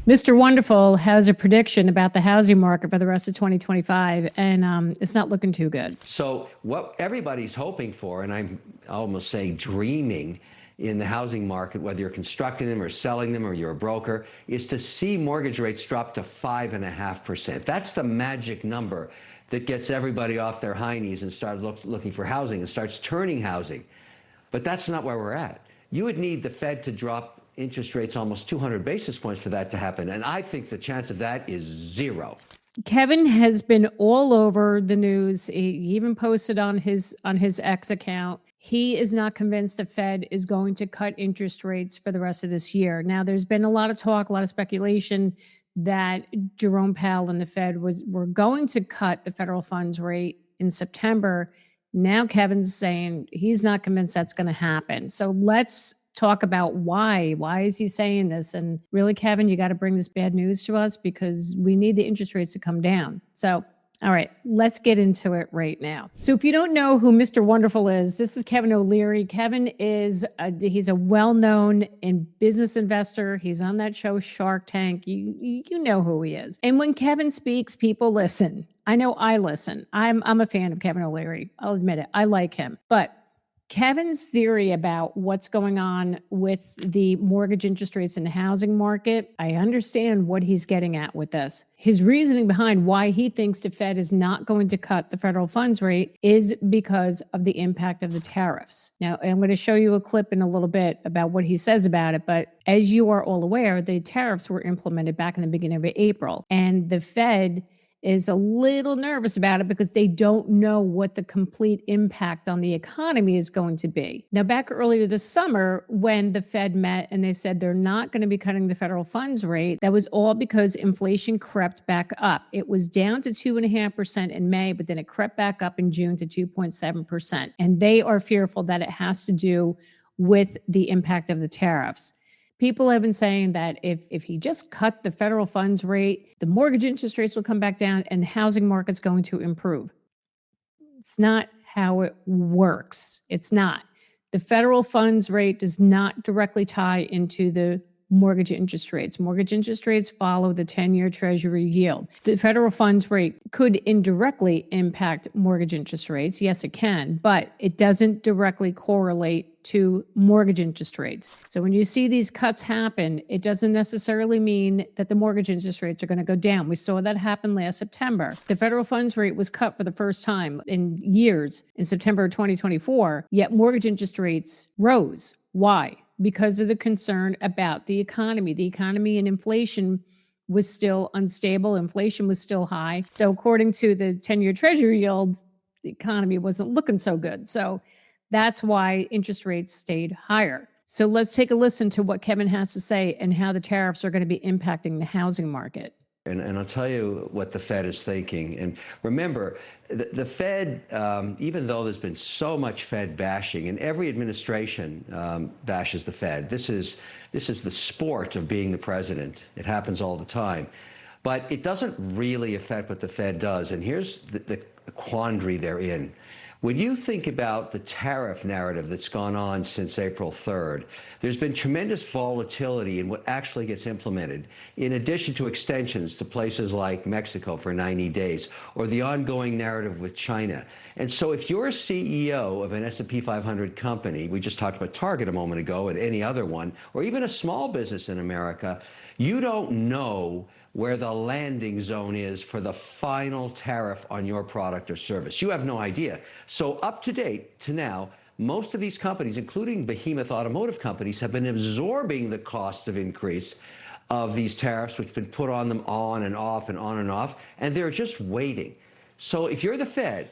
Mr. Wonderful has a prediction about the housing market for the rest of 2025, and it's not looking too good. So what everybody's hoping for, and I'm almost saying dreaming in the housing market, whether you're constructing them or selling them or you're a broker, is to see mortgage rates drop to 5.5%. That's the magic number that gets everybody off their high knees and starts looking for housing and starts turning housing. But that's not where we're at. You would need the Fed to drop interest rates almost 200 basis points for that to happen. And I think the chance of that is zero. Kevin has been all over the news. He even posted on his X account. He is not convinced the Fed is going to cut interest rates for the rest of this year. Now, there's been a lot of talk, a lot of speculation that Jerome Powell and the Fed were going to cut the federal funds rate in September. Now Kevin's saying he's not convinced that's going to happen. So let's talk about why. Why is he saying this? And really, Kevin, you got to bring this bad news to us because we need the interest rates to come down. So, all right, let's get into it right now. So if you don't know who Mr. Wonderful is, this is Kevin O'Leary. Kevin is he's a well-known business investor. He's on that show Shark Tank. You know who he is. And when Kevin speaks, people listen. I know I listen. I'm a fan of Kevin O'Leary. I'll admit it. I like him. But Kevin's theory about what's going on with the mortgage interest rates in the housing market, I understand what he's getting at with this. His reasoning behind why he thinks the Fed is not going to cut the federal funds rate is because of the impact of the tariffs. Now, I'm going to show you a clip in a little bit about what he says about it, but as you are all aware, the tariffs were implemented back in the beginning of April, and the Fed is a little nervous about it because they don't know what the complete impact on the economy is going to be. Now, back earlier this summer, when the Fed met and they said they're not going to be cutting the federal funds rate, that was all because inflation crept back up. It was down to 2.5% in May, but then it crept back up in June to 2.7%. And they are fearful that it has to do with the impact of the tariffs. People have been saying that if he just cut the federal funds rate, the mortgage interest rates will come back down and the housing market's going to improve. It's not how it works. It's not. The federal funds rate does not directly tie into the mortgage interest rates. Mortgage interest rates follow the 10-year Treasury yield. The federal funds rate could indirectly impact mortgage interest rates. Yes, it can, but it doesn't directly correlate to mortgage interest rates. So when you see these cuts happen, it doesn't necessarily mean that the mortgage interest rates are going to go down. We saw that happen last September. The federal funds rate was cut for the first time in years in September of 2024, yet mortgage interest rates rose. Why? Because of the concern about the economy. The economy and inflation was still unstable. Inflation was still high. So according to the 10-year Treasury yield, the economy wasn't looking so good. So that's why interest rates stayed higher. So let's take a listen to what Kevin has to say and how the tariffs are going to be impacting the housing market. And I'll tell you what the Fed is thinking. And remember, the Fed, even though there's been so much Fed bashing, and every administration bashes the Fed. This is the sport of being the president. It happens all the time. But it doesn't really affect what the Fed does. And here's the quandary they're in. When you think about the tariff narrative that's gone on since April 3rd, there's been tremendous volatility in what actually gets implemented, in addition to extensions to places like Mexico for 90 days, or the ongoing narrative with China. And so if you're a CEO of an S&P 500 company, we just talked about Target a moment ago, and any other one, or even a small business in America, you don't know where the landing zone is for the final tariff on your product or service. You have no idea. So up to date to now, most of these companies, including behemoth automotive companies, have been absorbing the costs of increase of these tariffs, which have been put on them on and off and on and off, and they're just waiting. So if you're the Fed,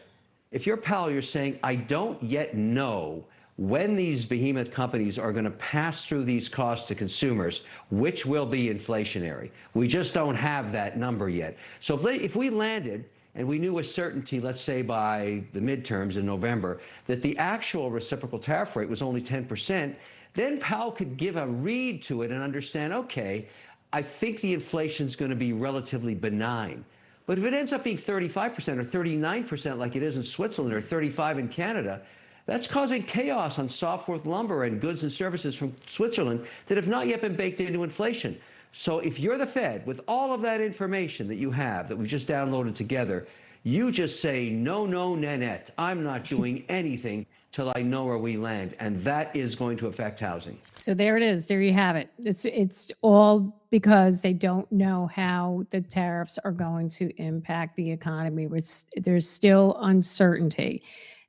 if you're Powell, you're saying, I don't yet know when these behemoth companies are going to pass through these costs to consumers, which will be inflationary. We just don't have that number yet. So if we landed and we knew with certainty, let's say by the midterms in November, that the actual reciprocal tariff rate was only 10%, then Powell could give a read to it and understand, okay, I think the inflation is going to be relatively benign. But if it ends up being 35% or 39% like it is in Switzerland or 35% in Canada, that's causing chaos on softwood lumber and goods and services from Switzerland that have not yet been baked into inflation. So if you're the Fed, with all of that information that you have, that we just downloaded together, you just say, no, no, Nanette, I'm not doing anything till I know where we land. And that is going to affect housing. So there it is. There you have it. It's all because they don't know how the tariffs are going to impact the economy. There's still uncertainty.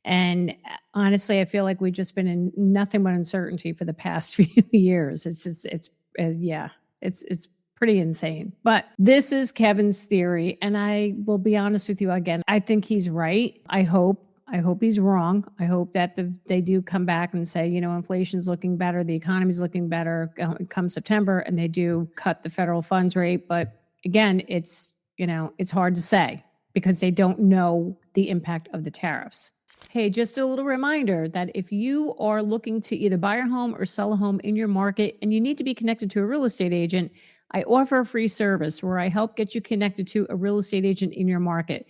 And honestly, I feel like we've just been in nothing but uncertainty for the past few years. It's pretty insane. But this is Kevin's theory, and I will be honest with you again. I think he's right. I hope he's wrong. I hope that they do come back and say, inflation's looking better, the economy's looking better come September, and they do cut the federal funds rate. But again, it's hard to say because they don't know the impact of the tariffs. Hey, just a little reminder that if you are looking to either buy a home or sell a home in your market and you need to be connected to a real estate agent, I offer a free service where I help get you connected to a real estate agent in your market.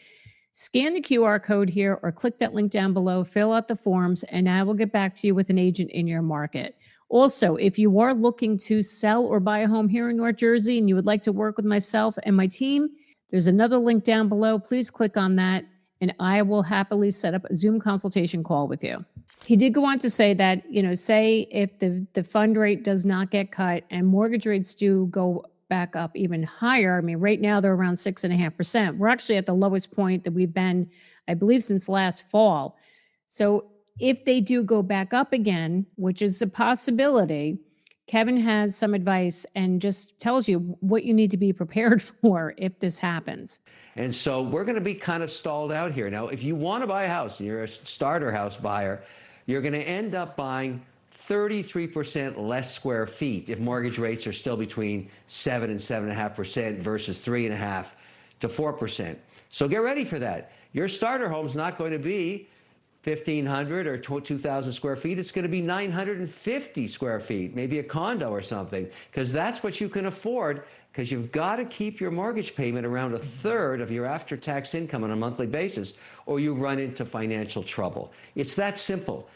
Scan the QR code here or click that link down below, fill out the forms, and I will get back to you with an agent in your market. Also, if you are looking to sell or buy a home here in North Jersey and you would like to work with myself and my team, there's another link down below. Please click on that, and I will happily set up a Zoom consultation call with you. He did go on to say that, say if the fund rate does not get cut and mortgage rates do go back up even higher. I mean, right now they're around 6.5%. We're actually at the lowest point that we've been, I believe, since last fall. So if they do go back up again, which is a possibility, Kevin has some advice and just tells you what you need to be prepared for if this happens. And so we're going to be kind of stalled out here. Now, if you want to buy a house and you're a starter house buyer, you're going to end up buying 33% less square feet if mortgage rates are still between 7 and 7.5% versus 3.5 to 4%. So get ready for that. Your starter home's not going to be 1,500 or 2,000 square feet. It's going to be 950 square feet, maybe a condo or something, because that's what you can afford, because you've got to keep your mortgage payment around a third of your after-tax income on a monthly basis, or you run into financial trouble. It's that simple.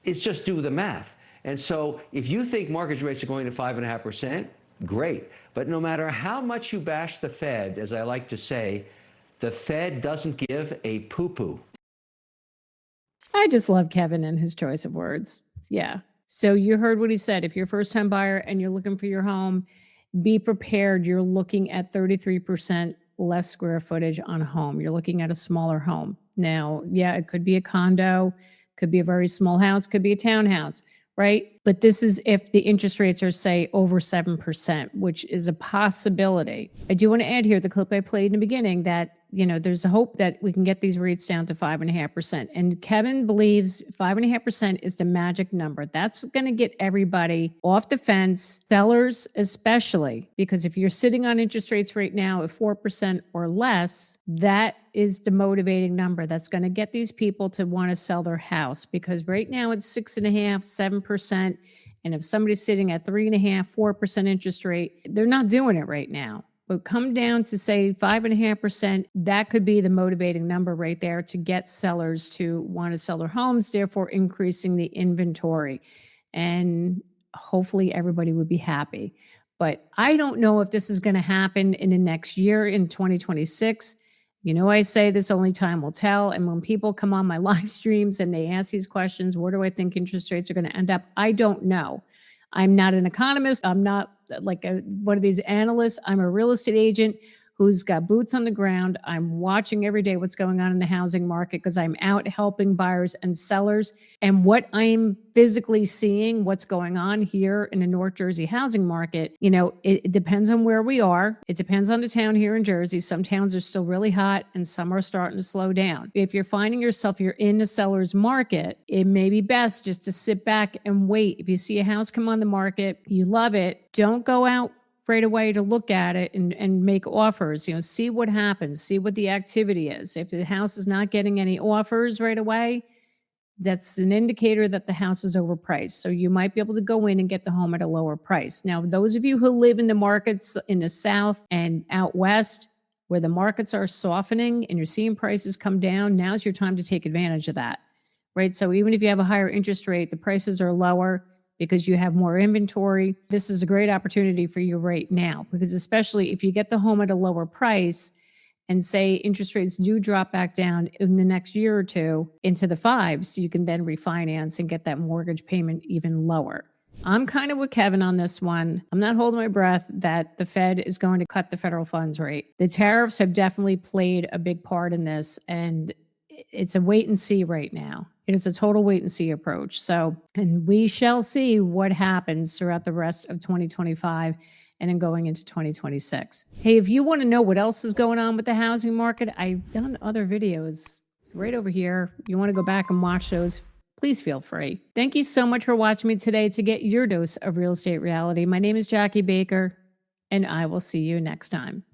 It's just do the math. And so if you think mortgage rates are going to 5.5%, great. But no matter how much you bash the Fed, as I like to say, the Fed doesn't give a poo-poo. I just love Kevin and his choice of words. Yeah. So you heard what he said. If you're a first-time buyer and you're looking for your home, be prepared. You're looking at 33% less square footage on a home. You're looking at a smaller home. Now, yeah, it could be a condo, could be a very small house, could be a townhouse, right? But this is if the interest rates are, say, over 7%, which is a possibility. I do want to add here the clip I played in the beginning that, there's a hope that we can get these rates down to 5.5%. And Kevin believes 5.5% is the magic number. That's going to get everybody off the fence, sellers especially, because if you're sitting on interest rates right now at 4% or less, that is the motivating number that's going to get these people to want to sell their house, because right now it's 6.5%, 7%. And if somebody's sitting at 3.5%, 4% interest rate, they're not doing it right now. But come down to say 5.5%, that could be the motivating number right there to get sellers to want to sell their homes, therefore increasing the inventory. And hopefully everybody would be happy. But I don't know if this is going to happen in the next year, in 2026. I say this, only time will tell. And when people come on my live streams and they ask these questions, where do I think interest rates are going to end up? I don't know. I'm not an economist. I'm not like one of these analysts. I'm a real estate agent who's got boots on the ground. I'm watching every day what's going on in the housing market because I'm out helping buyers and sellers. And what I'm physically seeing, what's going on here in the North Jersey housing market, it depends on where we are. It depends on the town here in Jersey. Some towns are still really hot and some are starting to slow down. If you're finding yourself, you're in the seller's market, it may be best just to sit back and wait. If you see a house come on the market, you love it, don't go out right away to look at it and make offers. See what happens, see what the activity is. If the house is not getting any offers right away, that's an indicator that the house is overpriced. So you might be able to go in and get the home at a lower price. Now, those of you who live in the markets in the South and out West, where the markets are softening and you're seeing prices come down, now's your time to take advantage of that, right? So even if you have a higher interest rate, the prices are lower. because you have more inventory. This is a great opportunity for you right now, because especially if you get the home at a lower price and say interest rates do drop back down in the next year or two into the fives, you can then refinance and get that mortgage payment even lower. I'm kind of with Kevin on this one. I'm not holding my breath that the Fed is going to cut the federal funds rate. The tariffs have definitely played a big part in this, and it's a wait and see right now. It is a total wait and see approach. So, and we shall see what happens throughout the rest of 2025 and then going into 2026. Hey, if you want to know what else is going on with the housing market, I've done other videos right over here. You want to go back and watch those, please feel free. Thank you so much for watching me today to get your dose of real estate reality. My name is Jackie Baker, and I will see you next time.